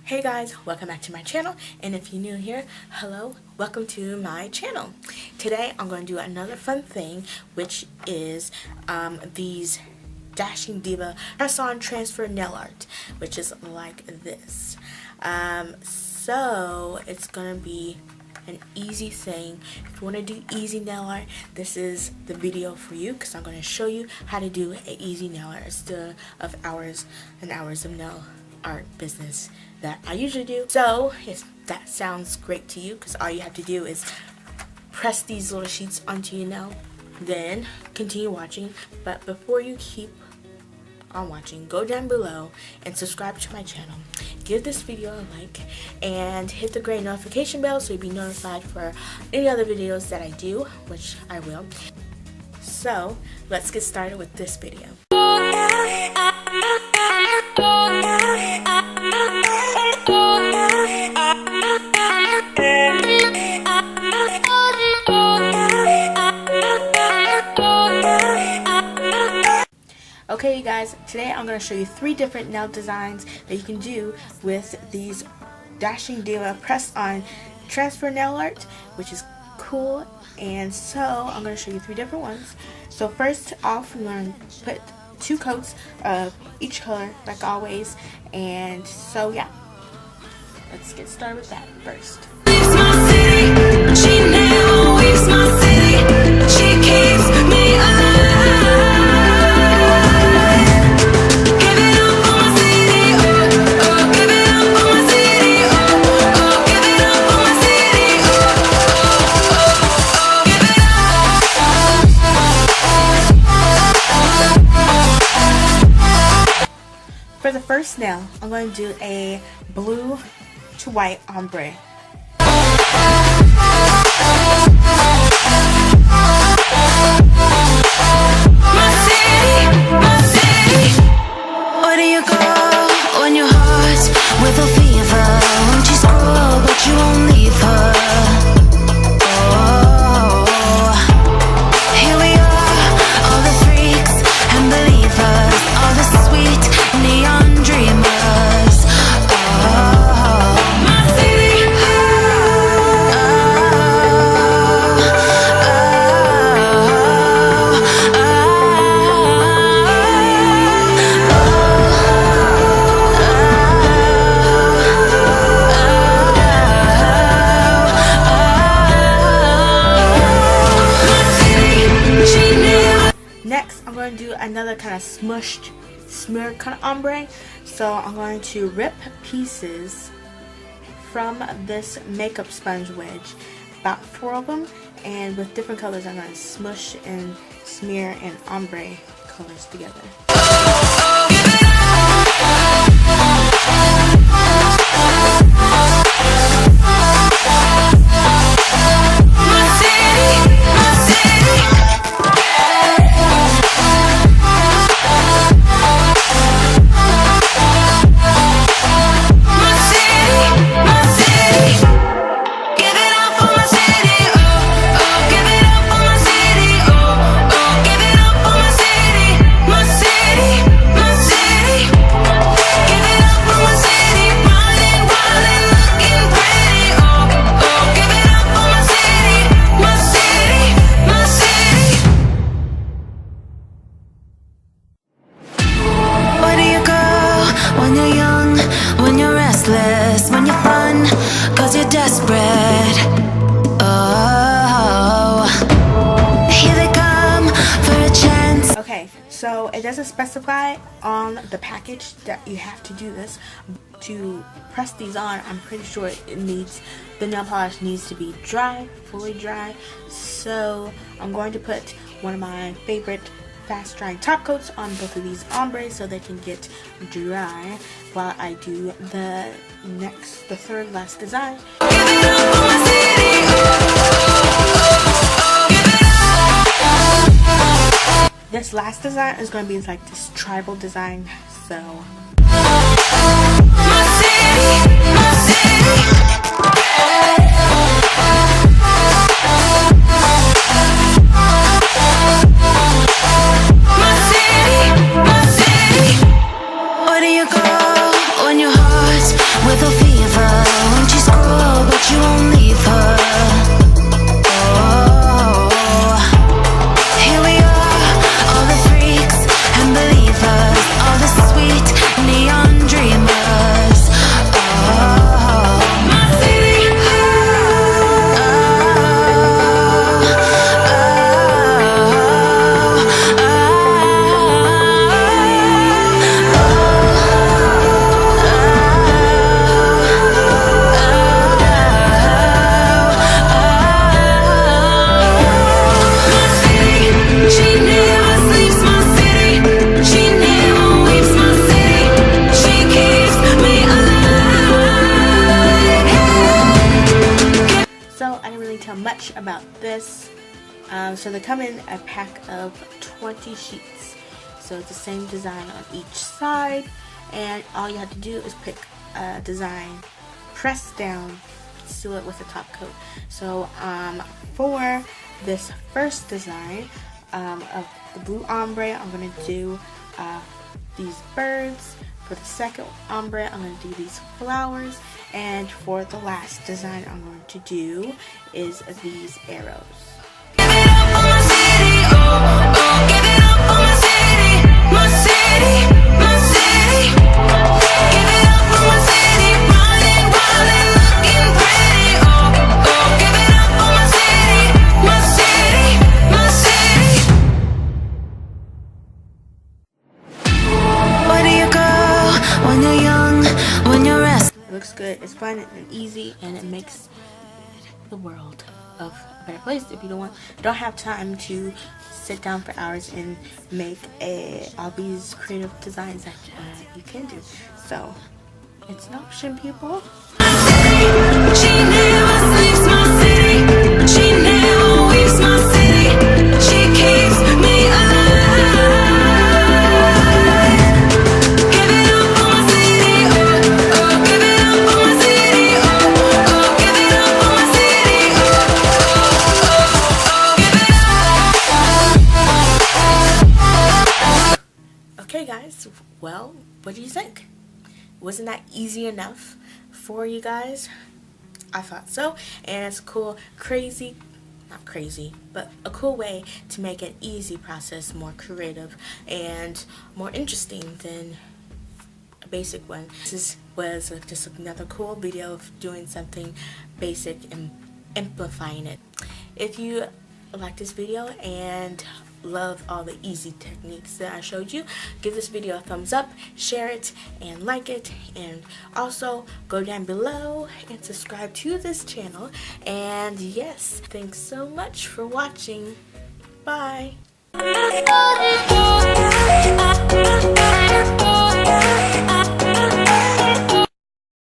Hey guys, welcome back to my channel, and if you're new here, hello, welcome to my channel. Today I'm going to do another fun thing, which is these Dashing Diva press-on transfer nail art, which is like this. So it's going to be an easy thing. If you want to do easy nail art, this is the video for you, because I'm going to show you how to do an easy nail art instead of hours and hours of nail art business that I usually do. So if that sounds great to you, because all you have to do is press these little sheets onto your nail, then continue watching. But before you keep on watching, go down below and subscribe to my channel. Give this video a like and hit the gray notification bell so you'll be notified for any other videos that I do, which I will. So let's get started with this video. Okay, you guys, today I'm going to show you 3 different nail designs that you can do with these Dashing Diva press-on transfer nail art, which is cool. And so I'm going to show you 3 different ones. So first off, I'm going to put 2 coats of each color, like always. And so yeah, let's get started with that first. For the first nail, I'm going to do a blue to white ombre. Where do you go when your heart's with a fever? Won't you scroll, but you won't leave her? Oh, here we are, all the freaks and believers, all the sweet neon dreamers. Oh, my city. Next, I'm going to do another kind of smushed, smeared kind of ombre. So I'm going to rip pieces from this makeup sponge wedge, about 4 of them, and with different colors I'm going to smush and smear and ombre colors together. When you're fun, cause you're desperate. Oh, here they come for a chance. Okay, so it doesn't specify on the package that you have to do this. To press these on, I'm pretty sure the nail polish needs to be dry, fully dry. So I'm going to put one of my favorite fast drying top coats on both of these ombres so they can get dry while I do the third last design. This last design is going to be like this tribal design, so where do you go when your heart's with a much about this. So they come in a pack of 20 sheets. So it's the same design on each side, and all you have to do is pick a design, press down, seal it with a top coat. So for this first design of the blue ombre, I'm going to do these birds. For the second ombre, I'm going to do these flowers. And for the last design I'm going to do is these arrows. It looks good, it's fun and easy, and it makes the world of a better place. If you don't have time to sit down for hours and make all these creative designs that you can do. So it's an option, people. Okay guys, well, what do you think? Wasn't that easy enough for you guys? I thought so, and it's cool, not crazy, but a cool way to make an easy process more creative and more interesting than a basic one. This was just another cool video of doing something basic and amplifying it. If you like this video and love all the easy techniques that I showed you, give this video a thumbs up, share it, and like it, and also go down below and subscribe to this channel. And yes, thanks so much for watching. Bye.